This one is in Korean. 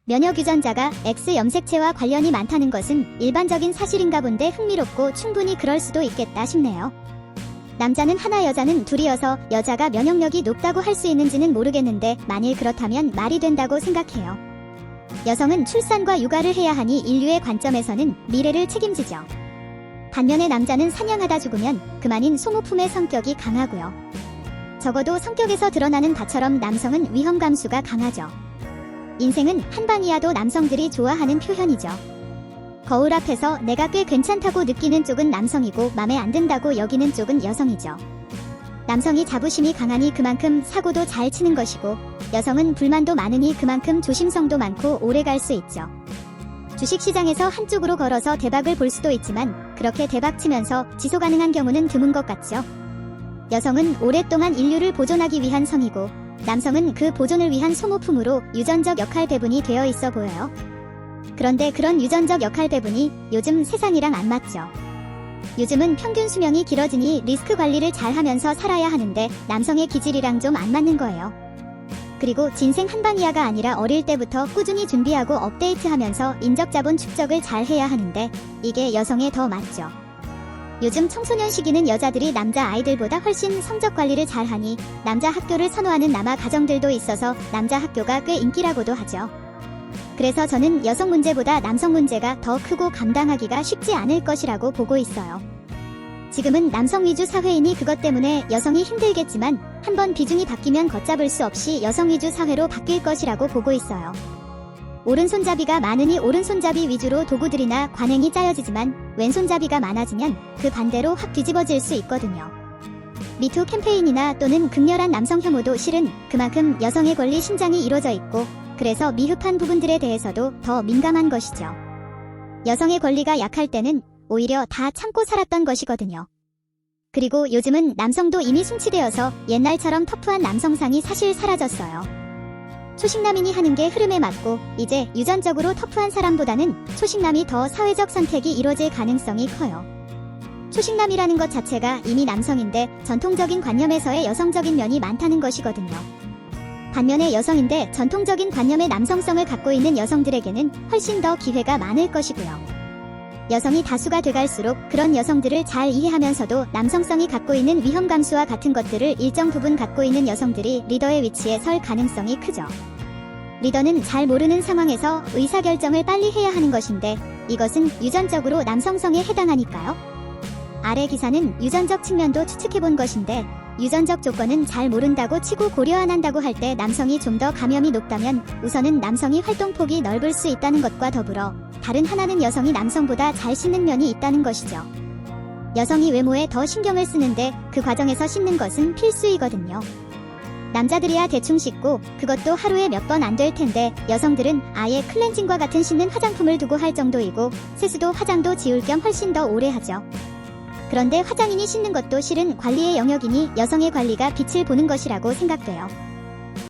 면역 유전자가 X 염색체와 관련이 많다는 것은 일반적인 사실인가 본데 흥미롭고 충분히 그럴 수도 있겠다 싶네요. 남자는 하나 여자는 둘이어서 여자가 면역력이 높다고 할 수 있는지는 모르겠는데 만일 그렇다면 말이 된다고 생각해요. 여성은 출산과 육아를 해야 하니 인류의 관점에서는 미래를 책임지죠. 반면에 남자는 사냥하다 죽으면 그만인 소모품의 성격이 강하고요. 적어도 성격에서 드러나는 바처럼 남성은 위험 감수가 강하죠. 인생은 한방이야도 남성들이 좋아하는 표현이죠. 거울 앞에서 내가 꽤 괜찮다고 느끼는 쪽은 남성이고 맘에 안 든다고 여기는 쪽은 여성이죠. 남성이 자부심이 강하니 그만큼 사고도 잘 치는 것이고 여성은 불만도 많으니 그만큼 조심성도 많고 오래 갈 수 있죠. 주식시장에서 한쪽으로 걸어서 대박을 볼 수도 있지만 그렇게 대박 치면서 지속 가능한 경우는 드문 것 같죠. 여성은 오랫동안 인류를 보존하기 위한 성이고 남성은 그 보존을 위한 소모품으로 유전적 역할 배분이 되어 있어 보여요. 그런데 그런 유전적 역할 배분이 요즘 세상이랑 안 맞죠. 요즘은 평균 수명이 길어지니 리스크 관리를 잘 하면서 살아야 하는데 남성의 기질이랑 좀 안 맞는 거예요. 그리고 진생 한방이야가 아니라 어릴 때부터 꾸준히 준비하고 업데이트하면서 인적자본 축적을 잘 해야 하는데 이게 여성에 더 맞죠. 요즘 청소년 시기는 여자들이 남자 아이들보다 훨씬 성적 관리를 잘하니 남자 학교를 선호하는 남아 가정들도 있어서 남자 학교가 꽤 인기라고도 하죠. 그래서 저는 여성 문제보다 남성 문제가 더 크고 감당하기가 쉽지 않을 것이라고 보고 있어요. 지금은 남성 위주 사회이니 그것 때문에 여성이 힘들겠지만 한번 비중이 바뀌면 걷잡을 수 없이 여성 위주 사회로 바뀔 것이라고 보고 있어요. 오른손잡이가 많으니 오른손잡이 위주로 도구들이나 관행이 짜여지지만 왼손잡이가 많아지면 그 반대로 확 뒤집어질 수 있거든요. 미투 캠페인이나 또는 극렬한 남성 혐오도 실은 그만큼 여성의 권리 신장이 이루어져 있고 그래서 미흡한 부분들에 대해서도 더 민감한 것이죠. 여성의 권리가 약할 때는 오히려 다 참고 살았던 것이거든요. 그리고 요즘은 남성도 이미 숙취되어서 옛날처럼 터프한 남성상이 사실 사라졌어요. 초식남인이 하는 게 흐름에 맞고 이제 유전적으로 터프한 사람보다는 초식남이 더 사회적 선택이 이루어질 가능성이 커요. 초식남이라는 것 자체가 이미 남성인데 전통적인 관념에서의 여성적인 면이 많다는 것이거든요. 반면에 여성인데 전통적인 관념의 남성성을 갖고 있는 여성들에게는 훨씬 더 기회가 많을 것이고요. 여성이 다수가 돼갈수록 그런 여성들을 잘 이해하면서도 남성성이 갖고 있는 위험 감수와 같은 것들을 일정 부분 갖고 있는 여성들이 리더의 위치에 설 가능성이 크죠. 리더는 잘 모르는 상황에서 의사결정을 빨리 해야 하는 것인데 이것은 유전적으로 남성성에 해당하니까요. 아래 기사는 유전적 측면도 추측해본 것인데 유전적 조건은 잘 모른다고 치고 고려 안 한다고 할 때 남성이 좀 더 감염이 높다면 우선은 남성이 활동폭이 넓을 수 있다는 것과 더불어 다른 하나는 여성이 남성보다 잘 씻는 면이 있다는 것이죠. 여성이 외모에 더 신경을 쓰는데 그 과정에서 씻는 것은 필수이거든요. 남자들이야 대충 씻고 그것도 하루에 몇 번 안 될 텐데 여성들은 아예 클렌징과 같은 씻는 화장품을 두고 할 정도이고 세수도 화장도 지울 겸 훨씬 더 오래 하죠. 그런데 화장이니 씻는 것도 실은 관리의 영역이니 여성의 관리가 빛을 보는 것이라고 생각돼요.